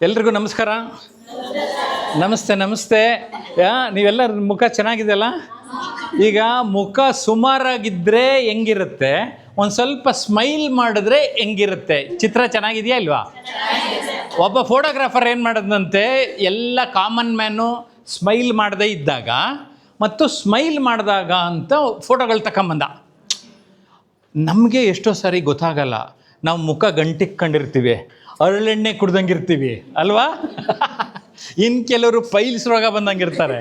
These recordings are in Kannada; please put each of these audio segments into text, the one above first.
ಎಲ್ರಿಗೂ ನಮಸ್ಕಾರ. ನಮಸ್ತೆ ನಮಸ್ತೆ. ನೀವೆಲ್ಲ ಮುಖ ಚೆನ್ನಾಗಿದೆಯಲ್ಲ? ಈಗ ಮುಖ ಸುಮಾರಾಗಿದ್ದರೆ ಹೆಂಗಿರುತ್ತೆ, ಒಂದು ಸ್ವಲ್ಪ ಸ್ಮೈಲ್ ಮಾಡಿದ್ರೆ ಹೆಂಗಿರುತ್ತೆ? ಚಿತ್ರ ಚೆನ್ನಾಗಿದೆಯಾ ಇಲ್ವಾ? ಒಬ್ಬ ಫೋಟೋಗ್ರಾಫರ್ ಏನು ಮಾಡೋದಂತೆ, ಎಲ್ಲ ಕಾಮನ್ ಮ್ಯಾನು ಸ್ಮೈಲ್ ಮಾಡದೇ ಇದ್ದಾಗ ಮತ್ತು ಸ್ಮೈಲ್ ಮಾಡಿದಾಗ ಅಂತ ಫೋಟೋಗಳು ತಗೊಂಬಂದ. ನಮಗೆ ಎಷ್ಟೋ ಸಾರಿ ಗೊತ್ತಾಗಲ್ಲ, ನಾವು ಮುಖ ಗಂಟಿಕ್ಕೊಂಡಿರ್ತೀವಿ, ಅರಳೆಣ್ಣೆ ಕುಡ್ದಂಗಿರ್ತೀವಿ ಅಲ್ವಾ? ಇನ್ನು ಕೆಲವರು ಪೈಲ್ಸ್ ರೋಗ ಬಂದಂಗಿರ್ತಾರೆ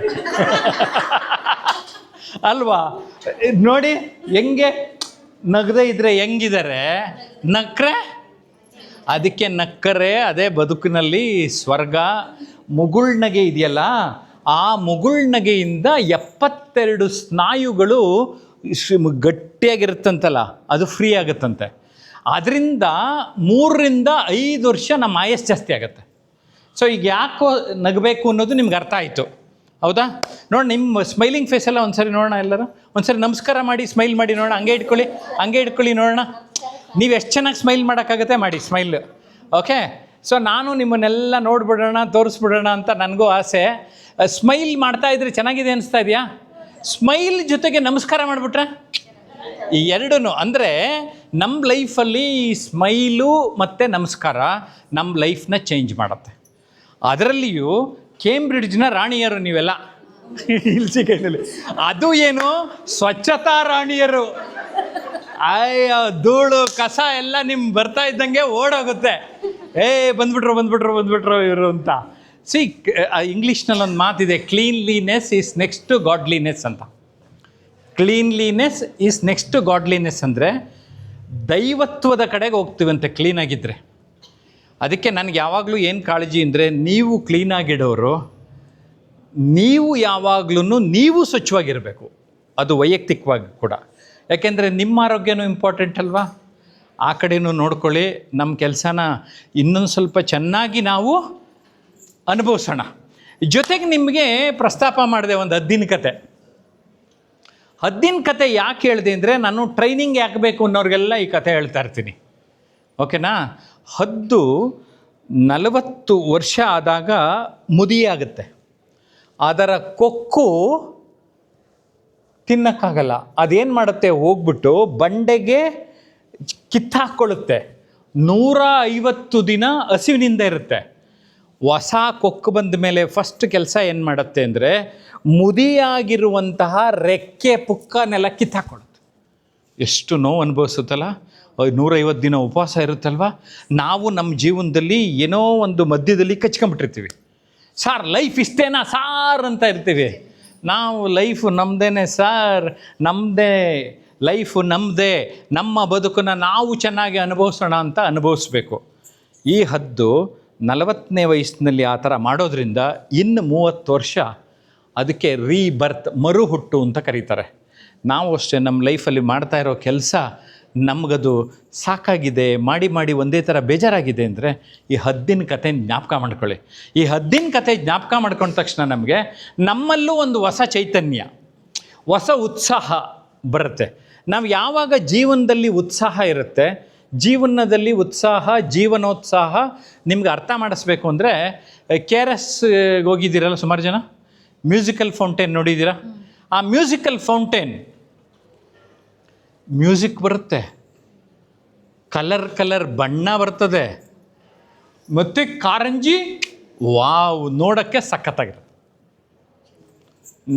ಅಲ್ವಾ? ನೋಡಿ ಹೆಂಗೆ ನಗದೇ ಇದ್ರೆ ಹೆಂಗಿದ್ದಾರೆ, ನಕ್ರೆ ಅದಕ್ಕೆ ನಕ್ಕರೆ ಅದೇ ಬದುಕಿನಲ್ಲಿ ಸ್ವರ್ಗ. ಮುಗುಳ್ನಗೆ ಇದೆಯಲ್ಲ, ಆ ಮುಗುಳ್ನಗೆಯಿಂದ 72 ಸ್ನಾಯುಗಳು ಗಟ್ಟಿಯಾಗಿರುತ್ತಂತಲ್ಲ, ಅದು ಫ್ರೀ ಆಗುತ್ತಂತೆ. ಅದರಿಂದ 3 ರಿಂದ 5 ವರ್ಷ ನಮ್ಮ ಆಯಸ್ಸು ಜಾಸ್ತಿ ಆಗುತ್ತೆ. ಸೊ ಈಗ ಯಾಕೋ ನಗಬೇಕು ಅನ್ನೋದು ನಿಮ್ಗೆ ಅರ್ಥ ಆಯಿತು, ಹೌದಾ? ನೋಡಿ, ನಿಮ್ಮ ಸ್ಮೈಲಿಂಗ್ ಫೇಸೆಲ್ಲ ಒಂದು ಸರಿ ನೋಡೋಣ. ಎಲ್ಲರೂ ಒಂದು ಸರಿ ನಮಸ್ಕಾರ ಮಾಡಿ, ಸ್ಮೈಲ್ ಮಾಡಿ ನೋಡೋಣ. ಹಂಗೆ ಇಟ್ಕೊಳ್ಳಿ ನೋಡೋಣ. ನೀವು ಎಷ್ಟು ಚೆನ್ನಾಗಿ ಸ್ಮೈಲ್ ಮಾಡೋಕ್ಕಾಗುತ್ತೆ ಮಾಡಿ ಸ್ಮೈಲ್. ಓಕೆ, ಸೊ ನಾನು ನಿಮ್ಮನ್ನೆಲ್ಲ ನೋಡ್ಬಿಡೋಣ, ತೋರಿಸ್ಬಿಡೋಣ ಅಂತ ನನಗೂ ಆಸೆ. ಸ್ಮೈಲ್ ಮಾಡ್ತಾಯಿದ್ರೆ ಚೆನ್ನಾಗಿದೆ ಅನಿಸ್ತಾ ಇದೆಯಾ? ಸ್ಮೈಲ್ ಜೊತೆಗೆ ನಮಸ್ಕಾರ ಮಾಡಿಬಿಟ್ರೆ ಈ ಎರಡೂ, ಅಂದರೆ ನಮ್ಮ ಲೈಫಲ್ಲಿ ಸ್ಮೈಲು ಮತ್ತು ನಮಸ್ಕಾರ ನಮ್ಮ ಲೈಫ್ನ ಚೇಂಜ್ ಮಾಡುತ್ತೆ. ಅದರಲ್ಲಿಯೂ ಕೇಂಬ್ರಿಡ್ಜ್ನ ರಾಣಿಯರು ನೀವೆಲ್ಲ ಇಲ್ಸಿ ಕೈನಲ್ಲಿ, ಅದು ಏನು ಸ್ವಚ್ಛತಾ ರಾಣಿಯರು. ಅಯ್ಯೋ, ಧೂಳು ಕಸ ಎಲ್ಲ ನಿಮ್ಗೆ ಬರ್ತಾ ಇದ್ದಂಗೆ ಓಡೋಗುತ್ತೆ. ಬಂದ್ಬಿಟ್ರು ಇವರು ಅಂತ. ಸಿ, ಇಂಗ್ಲೀಷ್ನಲ್ಲಿ ಒಂದು ಮಾತಿದೆ, cleanliness is next to godliness ಅಂತ. Cleanliness is next to godliness ಅಂದರೆ ದೈವತ್ವದ ಕಡೆಗೆ ಹೋಗ್ತೀವಂತೆ ಕ್ಲೀನಾಗಿದ್ದರೆ. ಅದಕ್ಕೆ ನನಗೆ ಯಾವಾಗಲೂ ಏನು ಕಾಳಜಿ ಅಂದರೆ, ನೀವು ಕ್ಲೀನಾಗಿಡೋರು, ನೀವು ಯಾವಾಗಲೂ ನೀವು ಸ್ವಚ್ಛವಾಗಿರಬೇಕು. ಅದು ವೈಯಕ್ತಿಕವಾಗಿ ಕೂಡ, ಯಾಕೆಂದರೆ ನಿಮ್ಮ ಆರೋಗ್ಯನೂ ಇಂಪಾರ್ಟೆಂಟ್ ಅಲ್ವಾ? ಆ ಕಡೆನೂ ನೋಡ್ಕೊಳ್ಳಿ. ನಮ್ಮ ಕೆಲಸನ ಇನ್ನೊಂದು ಸ್ವಲ್ಪ ಚೆನ್ನಾಗಿ ನಾವು ಅನುಭವಿಸೋಣ. ಜೊತೆಗೆ ನಿಮಗೆ ಪ್ರಸ್ತಾಪ ಮಾಡಿದೆ ಒಂದು ಹದ್ದಿನ ಕತೆ. ಯಾಕೆ ಹೇಳಿದೆ ಅಂದರೆ, ನಾನು ಟ್ರೈನಿಂಗ್ ಯಾಕೆ ಬೇಕು ಅನ್ನೋರಿಗೆಲ್ಲ ಈ ಕತೆ ಹೇಳ್ತಾ ಇರ್ತೀನಿ, ಓಕೆನಾ? ಹದ್ದು 40 ವರ್ಷ ಆದಾಗ ಮುದಿಯಾಗುತ್ತೆ. ಅದರ ಕೊಕ್ಕು ತಿನ್ನಕ್ಕಾಗಲ್ಲ. ಅದೇನು ಮಾಡುತ್ತೆ, ಹೋಗ್ಬಿಟ್ಟು ಬಂಡೆಗೆ ಕಿತ್ತಾಕ್ಕೊಳ್ಳುತ್ತೆ. 150 ದಿನ ಹಸಿವಿನಿಂದ ಇರುತ್ತೆ. ಹೊಸ ಕೊಕ್ಕು ಬಂದ ಮೇಲೆ ಫಸ್ಟ್ ಕೆಲಸ ಏನು ಮಾಡುತ್ತೆ ಅಂದರೆ, ಮುದಿಯಾಗಿರುವಂತಹ ರೆಕ್ಕೆ ಪುಕ್ಕನೆಲ್ಲ ಕಿತ್ತಾಕೊಳ್ಳುತ್ತೆ. ಎಷ್ಟು ನೋವು ಅನುಭವಿಸುತ್ತಲ್ಲ. 150 ದಿನ ಉಪವಾಸ ಇರುತ್ತಲ್ವ. ನಾವು ನಮ್ಮ ಜೀವನದಲ್ಲಿ ಏನೋ ಒಂದು ಮಧ್ಯದಲ್ಲಿ ಕಚ್ಕೊಂಡ್ಬಿಟ್ಟಿರ್ತೀವಿ. ಸಾರ್ ಲೈಫ್ ಇಷ್ಟೇನಾ ಸಾರ್ ಅಂತ ಇರ್ತೀವಿ ನಾವು. ಲೈಫು ನಮ್ಮದೇನೆ ಸಾರ್, ನಮ್ಮದೇ ಲೈಫು, ನಮ್ಮದೇ, ನಮ್ಮ ಬದುಕನ್ನು ನಾವು ಚೆನ್ನಾಗಿ ಅನುಭವಿಸೋಣ ಅಂತ ಅನುಭವಿಸ್ಬೇಕು. ಈ ಹದ್ದು 40ನೇ ವಯಸ್ಸಿನಲ್ಲಿ ಆ ಥರ ಮಾಡೋದ್ರಿಂದ ಇನ್ನು 30 ವರ್ಷ ಅದಕ್ಕೆ ರೀಬರ್ತ್, ಮರುಹುಟ್ಟು ಅಂತ ಕರೀತಾರೆ. ನಾವು ಅಷ್ಟೇ ನಮ್ಮ ಲೈಫಲ್ಲಿ ಮಾಡ್ತಾ ಇರೋ ಕೆಲಸ ನಮಗದು ಸಾಕಾಗಿದೆ, ಮಾಡಿ ಒಂದೇ ಥರ ಬೇಜಾರಾಗಿದೆ ಅಂದರೆ ಈ ಹದ್ದಿನ ಕತೆ ಜ್ಞಾಪಕ ಮಾಡ್ಕೊಳ್ಳಿ. ಈ ಹದ್ದಿನ ಕತೆ ಜ್ಞಾಪಕ ಮಾಡ್ಕೊಂಡ ತಕ್ಷಣ ನಮಗೆ ನಮ್ಮಲ್ಲೂ ಒಂದು ಹೊಸ ಚೈತನ್ಯ, ಹೊಸ ಉತ್ಸಾಹ ಬರುತ್ತೆ. ನಾವು ಯಾವಾಗ ಜೀವನದಲ್ಲಿ ಉತ್ಸಾಹ ಇರುತ್ತೆ, ಜೀವನದಲ್ಲಿ ಉತ್ಸಾಹ, ಜೀವನೋತ್ಸಾಹ ನಿಮ್ಗೆ ಅರ್ಥ ಮಾಡಿಸ್ಬೇಕು ಅಂದರೆ, KRS ಹೋಗಿದ್ದೀರಲ್ಲ ಸುಮಾರು ಜನ, ಮ್ಯೂಸಿಕಲ್ ಫೌಂಟೇನ್ ನೋಡಿದ್ದೀರಾ? ಆ ಮ್ಯೂಸಿಕಲ್ ಫೌಂಟೇನ್ ಮ್ಯೂಸಿಕ್ ಬರುತ್ತೆ, ಕಲರ್ ಬಣ್ಣ ಬರ್ತದೆ, ಮತ್ತು ಕಾರಂಜಿ ವಾವ್, ನೋಡೋಕ್ಕೆ ಸಖತ್ತಾಗಿರುತ್ತೆ.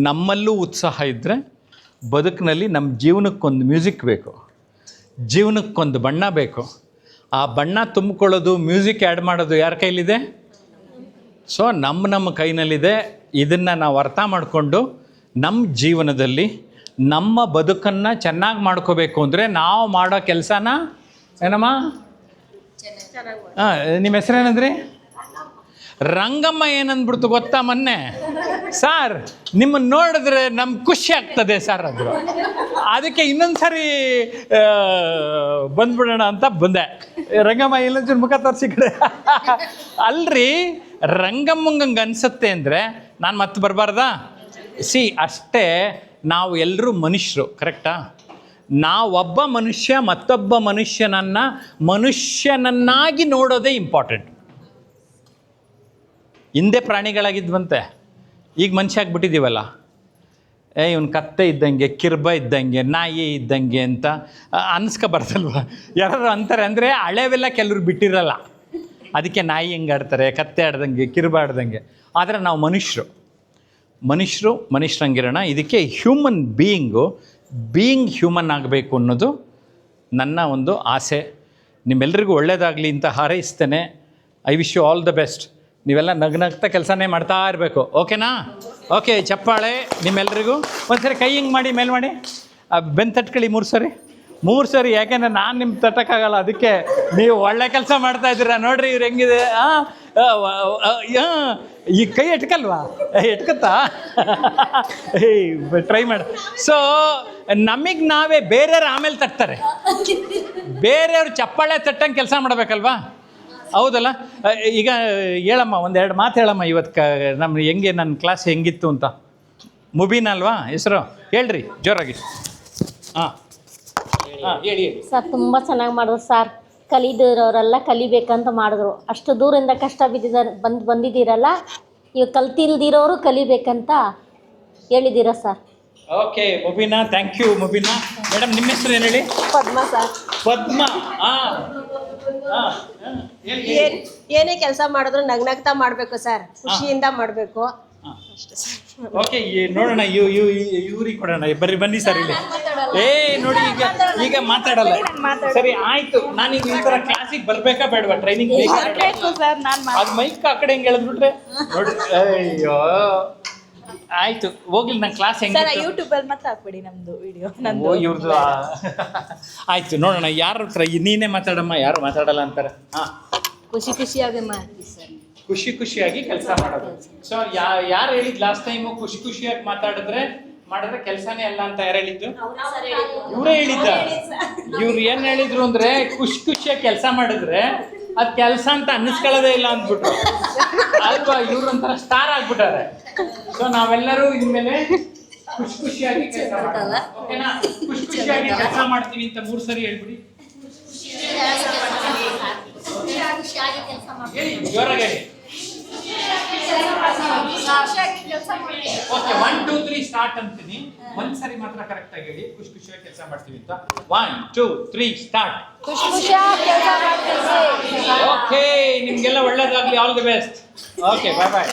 ನಮ್ಮಲ್ಲೂ ಉತ್ಸಾಹ ಇದ್ದರೆ ಬದುಕಿನಲ್ಲಿ ನಮ್ಮ ಜೀವನಕ್ಕೊಂದು ಮ್ಯೂಸಿಕ್ ಬೇಕು, ಜೀವನಕ್ಕೊಂದು ಬಣ್ಣ ಬೇಕು. ಆ ಬಣ್ಣ ತುಂಬಿಕೊಳ್ಳೋದು, ಮ್ಯೂಸಿಕ್ ಆ್ಯಡ್ ಮಾಡೋದು ಯಾರ ಕೈಲಿದೆ? ಸೊ ನಮ್ಮ ಕೈನಲ್ಲಿದೆ. ಇದನ್ನು ನಾವು ಅರ್ಥ ಮಾಡಿಕೊಂಡು ನಮ್ಮ ಜೀವನದಲ್ಲಿ ನಮ್ಮ ಬದುಕನ್ನು ಚೆನ್ನಾಗಿ ಮಾಡ್ಕೋಬೇಕು ಅಂದರೆ ನಾವು ಮಾಡೋ ಕೆಲಸನ ಏನಮ್ಮ? ನಿಮ್ಮ ಹೆಸರೇನಂದ್ರಿ? ರಂಗಮ್ಮ. ಏನಂದ್ಬಿಡ್ತು ಗೊತ್ತಾ ಮೊನ್ನೆ? ಸಾರ್ ನಿಮ್ಮನ್ನು ನೋಡಿದ್ರೆ ನಮ್ಗೆ ಖುಷಿ ಆಗ್ತದೆ ಸರ್ ಅಂದರು. ಅದಕ್ಕೆ ಇನ್ನೊಂದು ಸರಿ ಬಂದ್ಬಿಡೋಣ ಅಂತ ಬಂದೆ. ರಂಗಮ್ಮ ಇಲ್ಲೊಂಚೂರು ಮುಖ ತೋರಿಸಿ ಕಡೆ ಅಲ್ರಿ, ರಂಗಮ್ಮಂಗೆ ಅನಿಸುತ್ತೆ ಅಂದರೆ ನಾನು ಮತ್ತೆ ಬರಬಾರ್ದಾ? ಸಿ, ಅಷ್ಟೇ. ನಾವು ಎಲ್ಲರೂ ಮನುಷ್ಯರು, ಕರೆಕ್ಟಾ? ನಾವೊಬ್ಬ ಮನುಷ್ಯ ಮತ್ತೊಬ್ಬ ಮನುಷ್ಯನನ್ನಾಗಿ ನೋಡೋದೇ ಇಂಪಾರ್ಟೆಂಟ್. ಹಿಂದೆ ಪ್ರಾಣಿಗಳಾಗಿದ್ವಂತೆ, ಈಗ ಮನುಷ್ಯ ಆಗಿಬಿಟ್ಟಿದ್ದೀವಲ್ಲ. ಇವ್ನು ಕತ್ತೆ ಇದ್ದಂಗೆ, ಕಿರ್ಬ ಇದ್ದಂಗೆ, ನಾಯಿ ಇದ್ದಂಗೆ ಅಂತ ಅನ್ನಿಸ್ಕೊಬಾರ್ದಲ್ವ? ಯಾರು ಅಂತಾರೆ ಅಂದರೆ ಹಳೆವೆಲ್ಲ ಕೆಲವ್ರು ಬಿಟ್ಟಿರಲ್ಲ, ಅದಕ್ಕೆ ನಾಯಿ ಹೆಂಗೆ ಆಡ್ತಾರೆ, ಕತ್ತೆ ಆಡ್ದಂಗೆ, ಕಿರ್ಬ ಆಡ್ದಂಗೆ. ಆದರೆ ನಾವು ಮನುಷ್ಯರಂಗಿರೋಣ. ಇದಕ್ಕೆ ಹ್ಯೂಮನ್ ಬೀಯಿಂಗ್ ಹ್ಯೂಮನ್ ಆಗಬೇಕು ಅನ್ನೋದು ನನ್ನ ಒಂದು ಆಸೆ. ನಿಮ್ಮೆಲ್ಲರಿಗೂ ಒಳ್ಳೆಯದಾಗಲಿ ಅಂತ ಹಾರೈಸ್ತೇನೆ. I wish you all the best. ನೀವೆಲ್ಲ ನಗ್ನಗ್ತಾ ಕೆಲಸನೇ ಮಾಡ್ತಾ ಇರಬೇಕು, ಓಕೆನಾ? ಓಕೆ, ಚಪ್ಪಾಳೆ ನಿಮ್ಮೆಲ್ಲರಿಗೂ. ಒಂದು ಸರಿ ಕೈ ಹಿಂಗೆ ಮಾಡಿ, ಮೇಲ್ ಮಾಡಿ, ಬೆನ್ನು ತಟ್ಕೊಳ್ಳಿ 3 ಸರಿ. ಯಾಕೆಂದರೆ ನಾನು ನಿಮ್ಮ ತಟ್ಟಕ್ಕಾಗಲ್ಲ, ಅದಕ್ಕೆ ನೀವು ಒಳ್ಳೆ ಕೆಲಸ ಮಾಡ್ತಾ ಇದ್ದೀರಾ. ನೋಡಿರಿ ಇವ್ರು ಹೆಂಗಿದೆ. ಈ ಕೈ ಎಟ್ಕಲ್ವಾ? ಎಟ್ಕತ್ತಾ? ಟ್ರೈ ಮಾಡಿ. ಸೊ ನಮಗೆ ನಾವೇ ಬೇರೆಯವ್ರು ಆಮೇಲೆ ತಟ್ತಾರೆ, ಬೇರೆಯವ್ರು ಚಪ್ಪಾಳೆ ತಟ್ಟಂಗೆ ಕೆಲಸ ಮಾಡಬೇಕಲ್ವಾ? ಹೌದಲ್ಲ? ಈಗ ಹೇಳಮ್ಮ, 1-2 ಮಾತು ಹೇಳಮ್ಮ. ಇವತ್ತು ನಮ್ಮ ಹೆಂಗೆ ನನ್ನ ಕ್ಲಾಸ್ ಹೆಂಗಿತ್ತು ಅಂತ. ಮುಬೀನ್ ಅಲ್ವಾ ಹೆಸರು? ಹೇಳ್ರಿ ಜೋರಾಗಿ. ಹಾಂ ಹೇಳಿ ಸರ್. ತುಂಬ ಚೆನ್ನಾಗಿ ಮಾಡಿದ್ರು ಸರ್. ಕಲಿದಿರೋರೆಲ್ಲ ಕಲಿಬೇಕಂತ ಮಾಡಿದ್ರು. ಅಷ್ಟು ದೂರಿಂದ ಕಷ್ಟ ಬಂದಿದ್ದೀರಲ್ಲ, ಇವಾಗ ಕಲ್ತಿಲ್ದಿರೋರು ಕಲಿಬೇಕಂತ ಹೇಳಿದ್ದೀರ sir. Okay Mubeena, thank you Mubeena. Madam ನಿಮ್ಮ ಹೆಸರು ಏನು ಹೇಳಿ? ಪದ್ಮ ಸರ್. ಪದ್ಮ. ಏನೇ ಕೆಲಸ ಮಾಡಿದ್ರು ನಗ್ನಗ್ತಾ ಮಾಡಬೇಕು ಸರ್, ಖುಷಿಯಿಂದ ಮಾಡಬೇಕು. ಓಕೆ, ನೋಡೋಣ. ಇವ್ರಿಗೆ ಕೊಡೋಣ. ಬನ್ನಿ ಸರ್ ಇಲ್ಲಿ. ನೋಡಿ, ಈಗ ಮಾತಾಡಲ್ಲ. ಸರಿ ಆಯ್ತು. ನಾನೀಗ ಈ ಥರ ಕ್ಲಾಸಿಗೆ ಬರಬೇಕಾ ಬೇಡವಾ? ಟ್ರೈನಿಂಗ್ ಬೇಕು ಸರ್. ಅದು ಮೈಕ್ ಆ ಕಡೆ ಹೆಂಗೆ ಹೇಳಿದ್ಬಿಟ್ರೆ ನೋಡಿ. ಅಯ್ಯೋ ಆಯ್ತು, ಹೋಗ್ಲಿ. ನನ್ನ ಕ್ಲಾಸ್ ಹೆಂಗೆ ಯೂಟ್ಯೂಬಲ್ಲಿ ಮತ್ತೆ ಹಾಕ್ಬಿಡಿ ನಮ್ದು ವಿಡಿಯೋ. ಇವ್ರದ್ದು ಆಯ್ತು. ನೋಡೋಣ ಯಾರ ಹತ್ರ. ನೀನೇ ಮಾತಾಡಮ್ಮ, ಯಾರು ಮಾತಾಡಲ್ಲ ಅಂತಾರೆ. ಹಾಂ, ಖುಷಿಯಾಗಿ ಮಾಡಿ ಸರ್. ಖುಷಿಯಾಗಿ ಕೆಲಸ ಮಾಡೋದು. ಸೊ ಯಾರು ಹೇಳಿದ್ ಲಾಸ್ಟ್ ಟೈಮು ಖುಷಿಯಾಗಿ ಮಾಡಿದ್ರೆ ಕೆಲಸನೇ ಅಲ್ಲ ಅಂತ? ಯಾರು ಹೇಳಿದ್ದು? ಇವರೇ ಹೇಳಿದ್ದ. ಇವ್ರು ಏನ್ ಹೇಳಿದ್ರು ಅಂದ್ರೆ ಖುಷಿಯಾಗಿ ಕೆಲಸ ಮಾಡಿದ್ರೆ ಅದ್ ಕೆಲಸ ಅಂತ ಅನ್ನಿಸ್ಕೊಳ್ಳೋದೇ ಇಲ್ಲ ಅಂದ್ಬಿಟ್ರು ಅಲ್ವಾ? ಇವ್ರು ಒಂಥರ ಸ್ಟಾರ್ ಆಗ್ಬಿಟ್ಟಾರೆ. ಸೊ ನಾವೆಲ್ಲರೂ ಇನ್ಮೇಲೆ ಖುಷಿಯಾಗಿ ಕೆಲಸ ಮಾಡೋಣ, ಓಕೆನಾ? ಖುಷಿಯಾಗಿ ಕೆಲಸ ಮಾಡ್ತೀವಿ ಅಂತ 3 ಸರಿ ಹೇಳ್ಬಿಡಿ. ಜೋರಾಗಿ ಹೇಳಿ. ಓಕೆ, 1 2 3 ಸ್ಟಾರ್ಟ್ ಅಂತೀನಿ. ಒಂದ್ಸರಿ ಮಾತ್ರ ಕರೆಕ್ಟ್ ಆಗಿ ಹೇಳಿ. ಖುಷಿಯಾಗಿ ಕೆಲಸ ಮಾಡ್ತೀವಿ ಅಂತ. 1 2 3 ಸ್ಟಾರ್ಟ್. ಓಕೆ, ನಿಮ್ಗೆಲ್ಲ ಒಳ್ಳೇದಾಗ್ಲಿ. All the best. Okay, bye bye.